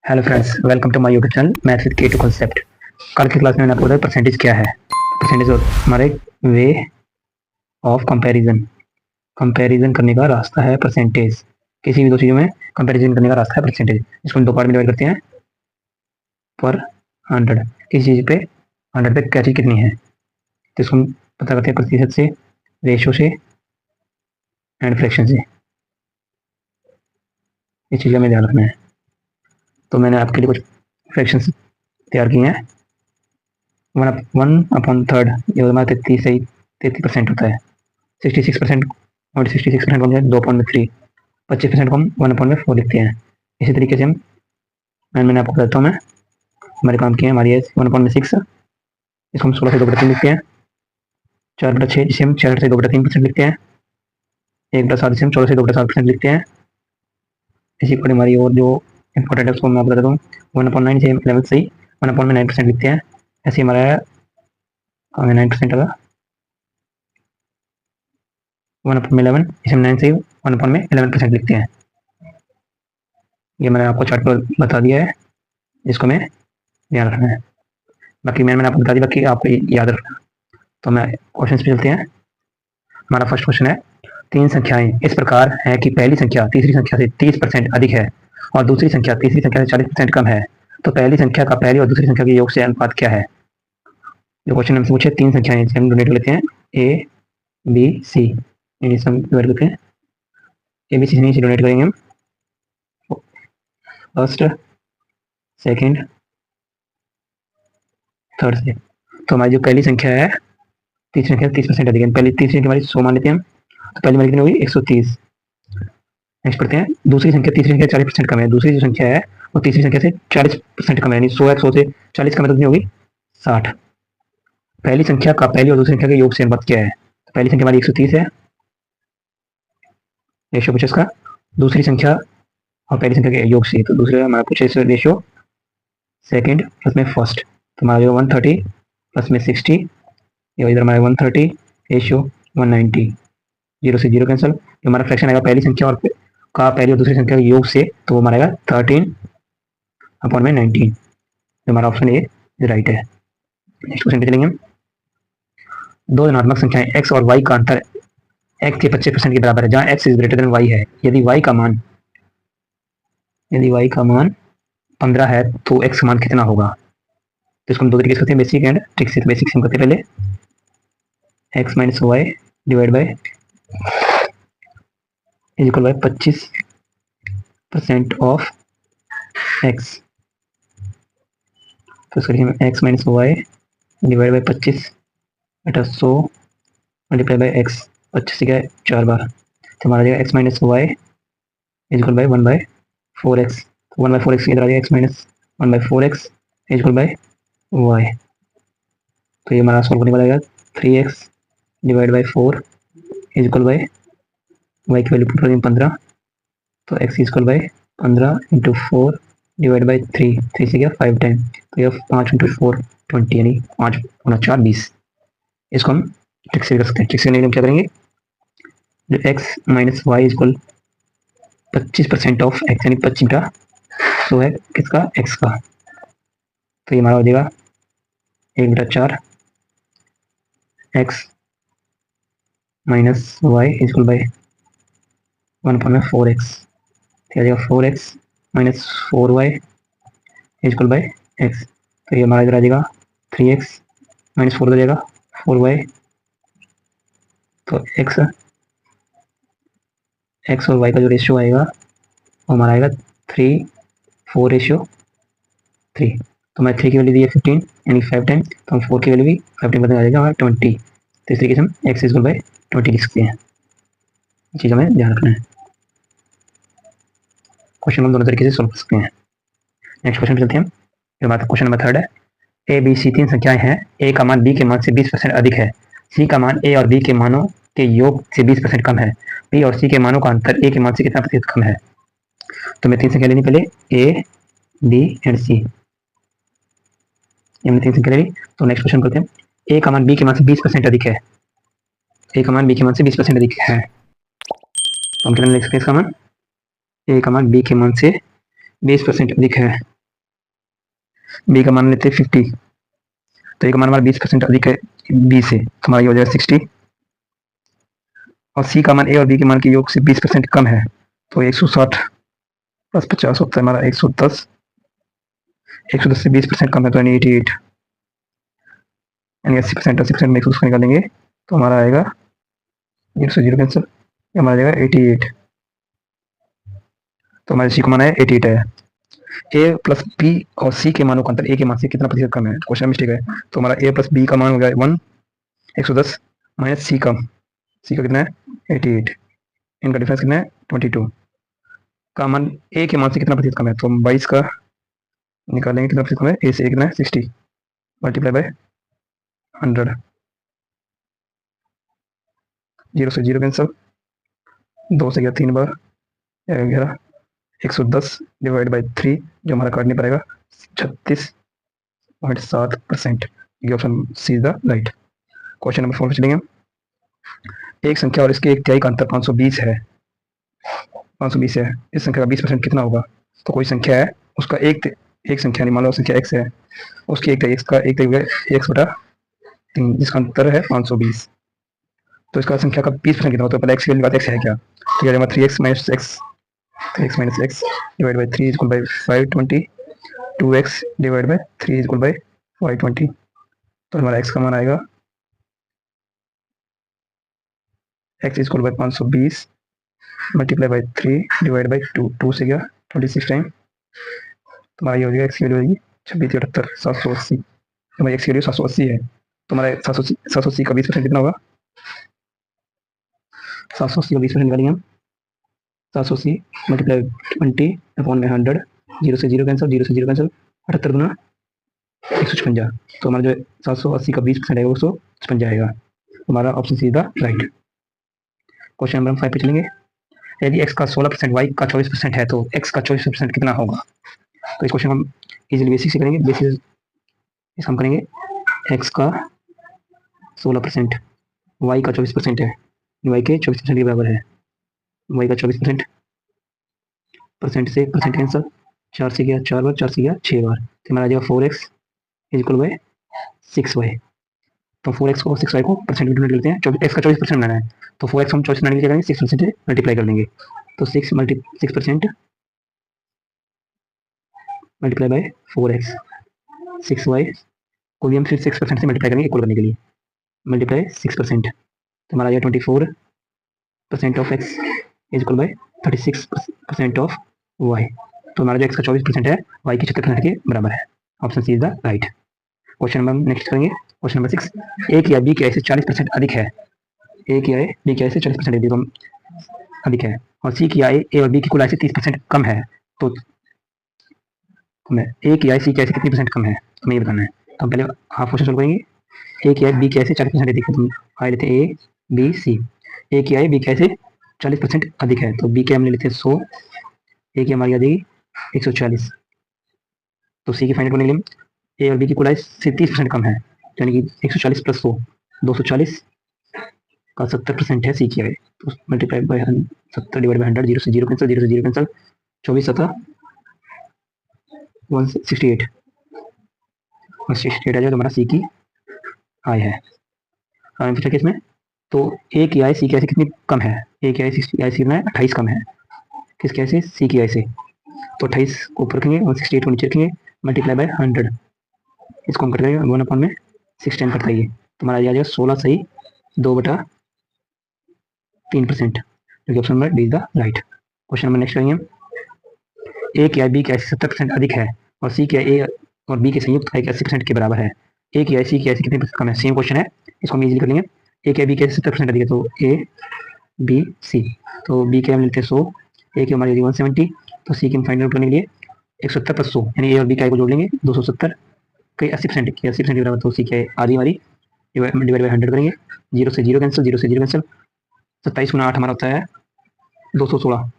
Hello friends, welcome to my YouTube channel maths with K two concept. कल की class में मैंने आपको बताया परसेंटेज क्या है। परसेंटेज हमारे वे ऑफ कंपैरिजन, कंपैरिजन करने का रास्ता है परसेंटेज। किसी भी दो चीज़ों में कंपैरिजन करने का रास्ता है परसेंटेज। इसको हम दो पार्ट में डिवाइड करते हैं। पर 100 किसी चीज़ पे 100 पे क्या चीज़ कितनी है, तो इसको हम पता करते हैं प्रतिशत से, रेशो से एंड फ्रैक्शन से। इस चीज़ का हमें ध्यान रखना है। तो मैंने आपके लिए कुछ फ्रैक्शन तैयार किए हैं। 1/3 ये हमारा 33% होता है। 66% और 66% को हम 2/3, 25% को हम 1/4 लिखते हैं। इसी तरीके से हम मैंने आपको बताता हूँ। मैं हमारे काम किए हैं, हमारी है 1/6, इसको हम 16 से 2/3 लिखते हैं। 4/6 जिसे हम 4 से 2/3% लिखते हैं। 1/7 जिसे हम 14 से 2/7% लिखते हैं। इसी को हमारी और जो इंपॉर्टेंट है उसको मैं आपको बताता हूँ। 1/9 से 11 से 1/9% लिखते हैं। ऐसे हमारा 9% होगा। 1/11 इसे हम 9 से 1/11% लिखते हैं। ये मैंने आपको चार्ट पर बता दिया है, इसको मैं ध्यान रखना है। बाकी मैंने आपको बता दिया, बाकी आपको याद रखना। तो मैं क्वेश्चन पे चलते हैं। हमारा फर्स्ट क्वेश्चन है, तीन संख्याएं इस प्रकार है कि पहली संख्या तीसरी संख्या से 30% अधिक है और दूसरी संख्या तीसरी संख्या से 40% कम है, तो पहली संख्या का पहली और दूसरी संख्या के योग से अनुपात क्या है। जो क्वेश्चन हमसे पूछे, तीन संख्याएं हम डोनेट लेते हैं, ए बी सी, करते हैं। ए बी सी से डोनेट करेंगे हम फर्स्ट, सेकेंड, थर्ड से। तो हमारी जो पहली संख्या है, तीसरी संख्या 30% अधिक है। पहली तीसरी संख्या हमारी 100 मान लेते हैं हम, तो पहली हमारी कितनी होगी 130। नेक्स्ट पढ़ते हैं, दूसरी संख्या तीसरी संख्या 40% कम है। दूसरी जो संख्या है वो तीसरी संख्या से 40% कम है, यानी 100 है, 100 से 40 कम है तो कितनी होगी 60। पहली संख्या का पहली और दूसरी संख्या के योग से अनुपात क्या है। तो पहली संख्या हमारी 130 है, रेशियो पूछे इसका। दूसरी संख्या और पहली संख्या के योग से, तो दूसरा हमारा पूछे रेशियो सेकेंड प्लस में फर्स्ट। तो हमारा जो 130 प्लस में 60, ये इधर हमारा 130 रेशियो 190, जीरो से जीरो कैंसिल। जो हमारा फ्रैक्शन आएगा पहली संख्या और का पहली और दूसरी संख्या के योग से, तो वो हमारा आएगा 13/19। जो हमारा ऑप्शन ए राइट है। नेक्स्ट क्वेश्चन पे चलेंगे हम। दो धनात्मक संख्याएं x और y का अंतर x के 25% के बराबर है, जहां x is greater than y है। यदि y का मान 15 है तो x का मान कितना होगा। तो इसको हम दो तरीके से करते हैं, बेसिक एंड ट्रिक से। बेसिक से हम करते हैं पहले, x minus Y divide by equal by 25% of x। तो इसके लिए हम x minus Y divide by 25 बटा 100 मल्टीप्लाई बाई x। 25 से क्या है 4 बार, तो हमारा जाएगा x minus Y equal by 1/4x। 1/4x इधर आ जाएगा x minus 1/4x equal by Y. तो ये हमारा सॉल्व करने वाला आएगा 3x divide by 4 equal by Y की वैल्यू पुट करेंगे 15, तो x equal by 15 into 4 divide by 3, 3 से क्या 5 टाइम, तो ये 5 इंटू 4 20, यानी 5 गुना 4 20। इसको हम ट्रिक से कर सकते हैं। ट्रिक से हम क्या करेंगे, जो x minus Y equal 25% of x, यानी 25 का 100 है किसका x का, तो ये हमारा हो जाएगा 1/4 x minus Y equal by 1/4x। तो आ जाएगा 4x minus 4y equal by x। तो ये हमारा इधर आ जाएगा 3x माइनस 4 हो जाएगा 4y। तो x और y का जो रेशियो आएगा वो हमारा आएगा 3:4:3। तो मैं 3 की वैल्यू दी है 15, यानी 5 टाइम, तो हम 4 की वैल्यू भी 5 टाइम बदल जाएगा हमारा 20। तो इस तरीके से हम x इक्वल बाई 20 लिख सकते हैं। ये चीज़ हमें ध्यान रखना है। क्वेश्चन हम दोनों तरीके से सोल्व कर सकते हैं। नेक्स्ट क्वेश्चन पे चलते हैं। जो हमारा क्वेश्चन नंबर 3 है, ए बी सी तीन संख्याएं हैं। ए का मान बी के मान से 20% अधिक है। सी का मान ए और बी के मानों के योग से 20% कम है। बी और सी के मानों का अंतर ए के मान से कितना प्रतिशत कम है। तो मैं तीन संख्या लेनी, पहले ए बी एंड सी। हमने तीन संख्या ले ली। तो नेक्स्ट क्वेश्चन करते हैं। ए का मान बी के मान से 20% अधिक है। ए का मान बी के मान से 20% अधिक है, तो हम कितना लिख सकते हैं इसका मान, ए का मान बी के मान से 20% अधिक है। बी का मान लेते हैं 50, तो ए का मान हमारा 20% अधिक है बी से, तो हमारा ये हो जाएगा 60। और सी का मान ए और बी के मान के योग से 20% कम है, तो 160 प्लस 50 होता है हमारा 110। 110 से 20% कम है तो यानी 88, यानी 80%। 80% में 110 निकालेंगे तो हमारा आएगा 0 से 0 कैंसिल, ये हमारा जाएगा 88। तो हमारे सी का मान है 88 है। ए प्लस बी और सी के मानों का अंतर ए के मान से कितना प्रतिशत कम है, क्वेश्चन मिस्टेक है। तो हमारा ए प्लस बी का मान हो गया 110 माइनस सी का कितना है 88, इनका डिफरेंस कितना है 22 का मान ए के मान से कितना प्रतिशत कम है, तो हम 22 का निकालेंगे कितना प्रतिशत कम है, ए से कितना है 60 मल्टीप्लाई बाय 100, 0 से 0 कैंसिल, 2 से गया 3 बार 11, 110 डिवाइड बाई 3 जो हमारा काट नहीं पाएगा 36.7%। ये option C is the right. Question number 4 पे चलेंगे। एक संख्या और इसके एक तिहाई का अंतर 520 है। 520 है, इस संख्या का 20% कितना होगा। तो कोई संख्या है, उसका एक संख्या नहीं, मान लो संख्या x है, उसकी एक तिहाई का एक तिहाई x बटा 3 जिसका अंतर है 520। तो इसका संख्या का 20% कितना होता है, पहले x की वैल्यू x है क्या, तो यह 3x minus x divide by 3 equal by 520, 2x divide by 3 equal by 520। तो हमारा x का मान आएगा x equal by 520 multiply by 3 divide by 2 से गया 26 टाइम, तो हमारा ये हो जाएगा x की वैल्यू होगी 26 780। हमारी x की वैल्यू 780 है, तो हमारा 780 का 20% कितना होगा, 780 का 20% निकालेंगे हम, 780 मल्टीप्लाई 20/100, 0 से 0 कैंसिल, 0 से 0 कैंसिल, 78 गुना 156, तो हमारा जो 780 का 20% है वो 156 आएगा। हमारा option see the right. Question number 5 पे चलेंगे। यदि x का 16% y का 24% है तो x का 24% कितना होगा। तो इस क्वेश्चन हम इजीली बेसिक से करेंगे। बेसिस हम करेंगे x का 16% y का 24% है, y के 24% के बराबर है, y का 24% परसेंट से परसेंट कैंसिल, 4 से गया 4 बार, 4 से गया 6 बार, तो हमारा आ जाएगा 4x is equal by 6y। तो 4x को 6y को परसेंट में लेते हैं, x का 24% बनाना है, तो 4x हम 24 बनाने के लिए करेंगे 6% से मल्टीप्लाई कर देंगे, तो 6% मल्टीप्लाई बाई 4x, 6y को भी हम फिर 6% से मल्टीप्लाई करेंगे इक्वल करने के लिए, मल्टीप्लाई 6%, तो हमारा आ जाएगा 24% of x is equal by 36% of y। तो हमारा जो x का 24% है y की 76% के बराबर है। Option C is the right. Question number next करेंगे। क्वेश्चन नंबर 6, ए की या बी की आई से 40% अधिक है, ए की आई बी की आई से 40% अधिक है, और सी की आई ए और बी की कुल आई से 30% कम है, तो हमें ए की आई सी की आई से कितनी परसेंट कम है हमें ये बताना है। तो हम पहले हाफ क्वेश्चन सोल्व करेंगे। ए की आई बी की आई से 40% अधिक है, तो हम आई लेते हैं ए बी सी। ए की आई बी की आई से 40% अधिक है, तो बी की हम ले लेते हैं 100, ए की हमारी आ जाएगी 140, तो सी की फाइनल करने के लिए ए और बी की कुल आई से 30% कम है, यानी कि 140 प्लस 100 240 का 70% है सी की आई, तो मल्टीप्लाई बाई 70 डिवाइड बाई 100, 0 से 0 कैंसिल, 0 से 0 कैंसिल, 24 7 168 और 68 आ जाएगा, तो हमारा सी की आई है। फिर केस में तो ए की आई सी की आई से कितनी कम है, ए की आई सी कितना है 28 कम है, किसकी आई से सी की आई से, तो 28 को ऊपर रखेंगे और 68 को नीचे रखेंगे, मल्टीप्लाई बाय 100, इसको हम कर देंगे 1/में 6 टाइम करता है, तो हमारा आ जाएगा 16 सही 2/3%, जो कि option number D is the right. Question number next करेंगे। ए की आई बी की आई से 70% अधिक है, और सी की आई ए और बी के संयुक्त आई के 80% के बराबर है, ए की आई सी की आई से कितने % कम है, सेम क्वेश्चन है, इसको हम इजीली कर लेंगे। ए की आई बी की आई से 70% अधिक है, तो ए बी सी, तो बी के हम लेते हैं 100, ए की हमारी 170, तो सी की हम फाइंड आउट करने के लिए 170 प्लस 100 यानी ए और बी का को जोड़ लेंगे 270 के 80% के 80% के बराबर, तो सी के आधी हमारी डिवाइड बाई 100 करेंगे, 0 से 0 कैंसिल, 0 से 0 कैंसिल, 27 गुना 8 हमारा होता है 216,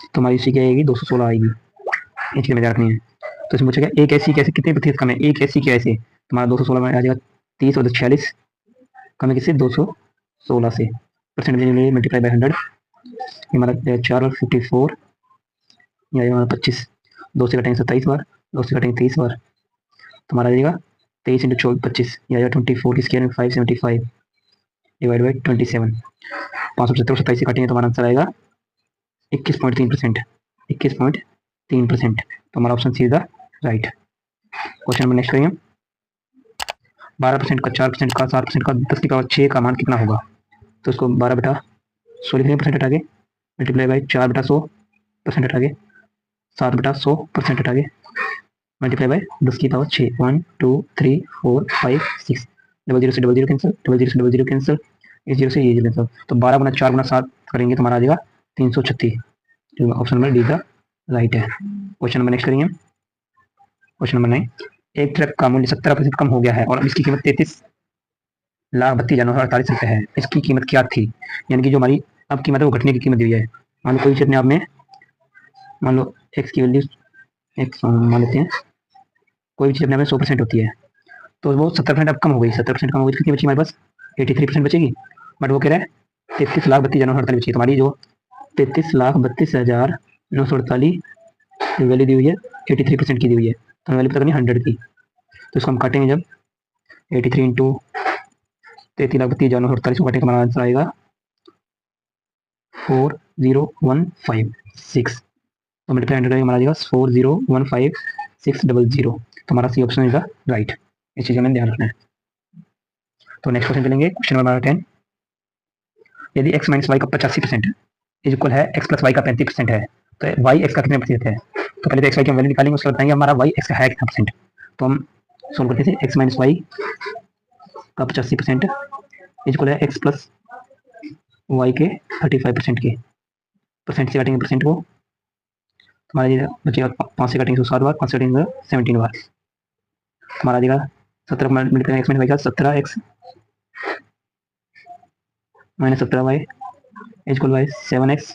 तो हमारी सी की आएगी 216 आएगी, ये चीज़ में ध्यान रखनी है। तो इसमें पूछेगा एक ऐसी कैसे कितने प्रतिशत कम है, एक ऐसी कैसे, हमारा 216 में आ जाएगा 30 और 46 कम है किससे 216 से, परसेंटेज में मल्टीप्लाई बाई 100, हमारा 4 और 54 या हमारा 25, 2 से घटाएंगे 27 बार, 2 से काटेंगे 23 बार, तो हमारा आ जाएगा 23 इंटू 25, या 24 की स्क्वायर में 575 डिवाइड बाई 27, 570 27 से काटेंगे तो हमारा आंसर आएगा 21.3%, 21.3%। तो हमारा option C is the right. Question number next करेंगे। 12% का, 4% का, 7% का, 10 की पावर 6 का मान कितना होगा? तो उसको 12 बटा 100 लिखेंगे परसेंट हटा के, मल्टीप्लाई बाई 4 बटा 100 परसेंट हटा के, 7 बटा 100 परसेंट हटा के, मल्टीप्लाई बाई 10 की पावर 6, 1 2 3 4 5 6, डबल जीरो से double zero cancel, double zero से डबल जीरो कैंसिल, इस जीरो से ये जीरो कैंसिल, तो 12 गुना 4 गुना 7 करेंगे तो हमारा आ जाएगा 336। Option number D the right है। क्वेश्चन नंबर नेक्स्ट करेंगे। क्वेश्चन नंबर 9, एक ट्रक का मूल्य 17% कम हो गया है और अब इसकी कीमत 33,32,948 रुपये है। इसकी कीमत क्या थी? यानी कि जो हमारी अब कीमत है वो घटने की कीमत दी हुई है। मान लो कोई चीज अपने आप में, मान लो एक्स की वैल्यू एक्स मान लेते हैं, कोई भी चीज अपने आप में 100% होती है, तो वो 70% अब कम हो गई, 70% कम हो गई, कितनी बची हमारे पास? 83% बचेगी। बट वो कह रहा है 33,32,948 बची। तुम्हारी जो 33,32,948 वैल्यू दी हुई है 83% की दी हुई है, तो हमें वैल्यू पता करनी है 100 की। तो इसको हम काटेंगे जब 83 इंटू 33,32,948 को काटेंगे तो हमारा आंसर आएगा 40156। तो मल्टीप्लाई 100 हमारा आ जाएगा 4015600। तो हमारा C option is the right. इस चीज़ का हमें ध्यान रखना है। तो नेक्स्ट क्वेश्चन चलेंगे। क्वेश्चन नंबर 10, यदि x माइनस वाई का 85% इज इक्वल है x प्लस वाई का 35% है, तो वाई एक्स का कितने प्रतिशत है? तो पहले तो एक्स वाई की हम वैल्यू निकालेंगे, उसके बाद बताएंगे हमारा वाई एक्स का है कितना परसेंट। तो हम सोल्व करते थे, x माइनस वाई का 85% इज इक्वल है x प्लस वाई के 35% के। परसेंट से काटेंगे परसेंट को, हमारा ये बचेगा 5 से काटेंगे 7 बार, 5 से काटेंगे 17 बार, हमारा आ जाएगा 17 मल्टीप्लाई एक्स माइनस वाई का 17x minus 17y equal by 7x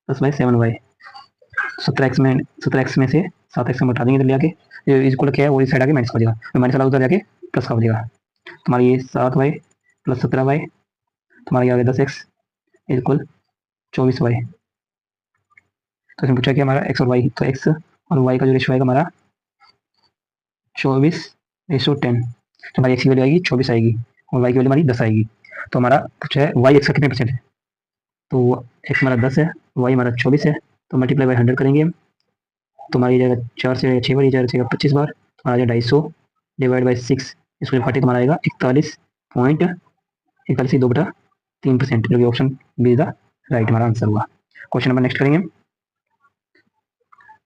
plus by 7y। 17x में से 7x हम हटा देंगे इधर ले आके, इक्वल क्या है वो इस साइड आके माइनस हो जाएगा, माइनस वाला उधर जाके प्लस का हो जाएगा। तुम्हारा ये 7y प्लस 17y, तुम्हारा ये आ गया 10x इक्वल 24y। तो इसमें पूछा कि हमारा x और y, तो x और y का जो रेशियो आएगा हमारा 24:10। तो हमारी x की वैल्यू आएगी 24 आएगी और y की वैल्यू हमारी 10 आएगी। तो हमारा पूछा है y x का कितने परसेंट है, तो x हमारा 10 है, y हमारा 24 है, तो मल्टीप्लाई बाई 100 करेंगे हम, तो हमारी जाएगा 4 से 6 बार, ये जाएगा 25 बार, हमारा जाएगा 250 डिवाइड बाई 6, इसको जब काटे तो हमारा आएगा 41.41 जो कि ऑप्शन बी द राइट हमारा आंसर हुआ। क्वेश्चन नंबर नेक्स्ट करेंगे।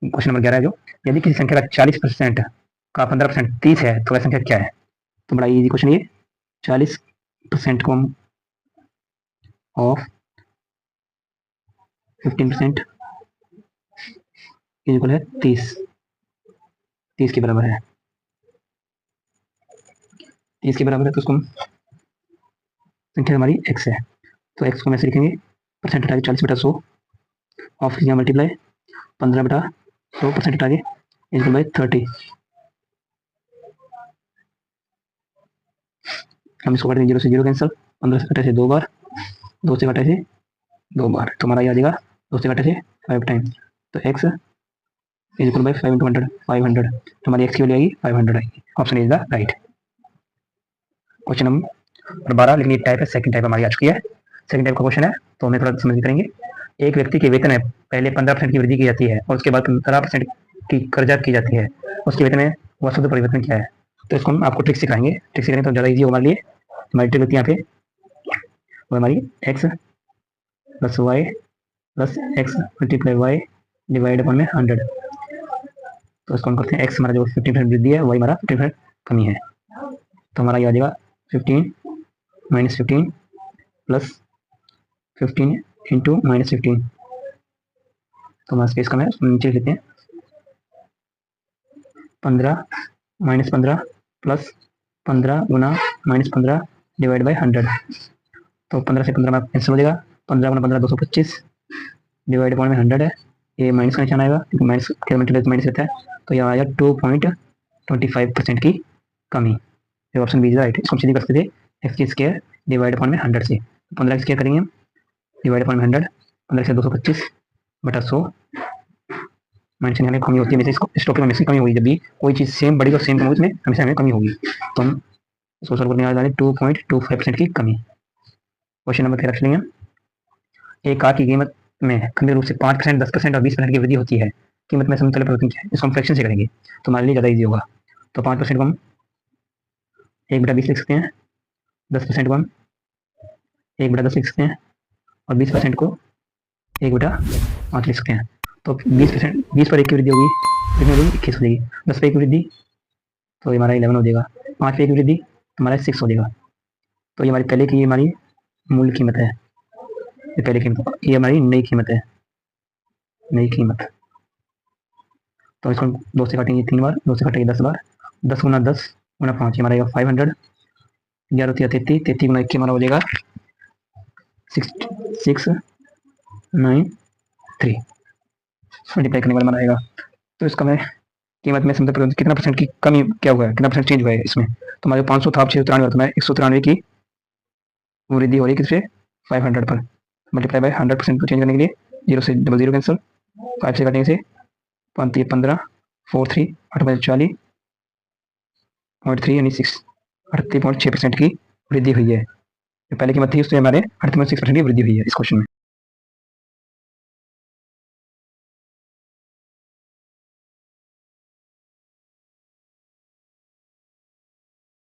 क्वेश्चन नंबर 11 जो, यदि किसी संख्या का 40% का 15% 30 है तो वह संख्या क्या है? तो बड़ा इजी क्वेश्चन ये, 40% को हम ऑफ 15% इक्वल है 30 के बराबर है, 30 के बराबर है, तो उसको हम संख्या हमारी x है, तो x को हम ऐसे लिखेंगे, परसेंट हटा के 40/100 ऑफ किया मल्टीप्लाई 15/100 परसेंट हटा के इक्वल बाई 30। हम इसको काटेंगे 0 से 0 कैंसिल, 15 से कटे से 2 बार, 2 से कटे से 2 बार, तो हमारा ये आ जाएगा 2 से कटे से 5 टाइम, तो x is equal by 5 into 100 500, तो हमारी x की वैल्यू आएगी 500 आएगी। Option is the right. Question number 12, लेकिन ये टाइप है, सेकंड टाइप हमारी आ चुकी है। सेकंड टाइप का क्वेश्चन है तो हमें थोड़ा समझ करेंगे। एक व्यक्ति के वेतन में पहले 15% की वृद्धि की जाती है और उसके बाद 15% की कर्जा की जाती है, उसके वेतन में वह शुद्ध परिवर्तन क्या है? तो इसको हम आपको ट्रिक सिखाएंगे, ट्रिक सिखाएंगे तो ज़्यादा ईजी होगा हमारे लिए। हमारी ट्रिक होती है यहाँ पे, वो हमारी x plus Y plus X multiply Y divide upon में 100। तो इसको हम करते हैं, x हमारा जो 15% वृद्धि है, y हमारा 15% कमी है, तो हमारा ये आ जाएगा 15 माइनस 15 प्लस 15 इंटू माइनस 15, तो हमारा स्पेस कम है, उसको नीचे लेते हैं, 15 minus 15 plus 15 Guna minus 15 divide by 100, तो 15 से 15 में कैंसिल हो जाएगा, 15 गुना 15 225 डिवाइड अपॉन में 100 है, ये माइनस का निशान आएगा क्योंकि माइनस के मल्टीप्लाई माइनस रहता है, तो ये आएगा 2.25% की कमी। ये ऑप्शन बी इज राइट। इसको हम सीधी कर सकते थे, एक्स की स्क्वायर डिवाइड अपॉन में 100 से, तो 15 स्क्वायर करेंगे हम डिवाइड अपॉन में 100, 15 से 225 बटा 100 माइनस हमें कमी होती है, हमेशा स्टॉक की हमेशा कमी होगी, जब भी कोई चीज़ सेम बढ़ेगी और सेम कमी होगी उसमें हमेशा हमें कमी होगी। तो हम इसको सॉल्व करने वाले 2.25% की कमी। क्वेश्चन नंबर 13 चलेंगे। एक कार की कीमत में खंडित रूप से 5%, 10% और 20% की वृद्धि होती है। कीमत में समतल परिवर्तन, इसको हम फ्रैक्शन से करेंगे तो हमारे लिए ज़्यादा ईजी होगा। तो 5% को हम 1/20 लिख सकते हैं, 10% को हम 1/10 लिख सकते हैं और 20% को 1/5 लिख सकते हैं। तो 20%, 20 पर 1 की वृद्धि होगी, कितनी होगी 21 हो जाएगी। 10 पर 1 की वृद्धि तो ये हमारा 11 हो जाएगा। 5 पर 1 की वृद्धि तो हमारा 6 हो जाएगा। तो ये हमारी पहले की हमारी मूल कीमत है, ये पहले कीमत, ये हमारी नई कीमत है, नई कीमत। तो इसको 2 से काटेंगे 3 बार, 2 से काटेंगे 10 बार, 10 गुना 10 गुना 5 हमारा 500, 11 होती है 33, 33 गुना 1 हमारा हो जाएगा 6693, मल्टीप्लाई करने के बाद हमारा आएगा। तो इसका मैं कीमत में समझ कितना परसेंट की कमी क्या हुआ है, कितना परसेंट चेंज हुआ है इसमें। तो हमारे 500 था, 693 तो मैं 193 की वृद्धि हो रही है किससे, 500 पर। मल्टीप्लाई बाय 100% को चेंज करने के लिए 0 से 00 कैंसिल, 5 से काटेंगे से 15, 4 3 8 40 0.3 यानी 38.6% की वृद्धि हुई है। जो पहले कीमत थी उससे हमारे 38.6% की वृद्धि हुई है इस क्वेश्चन में।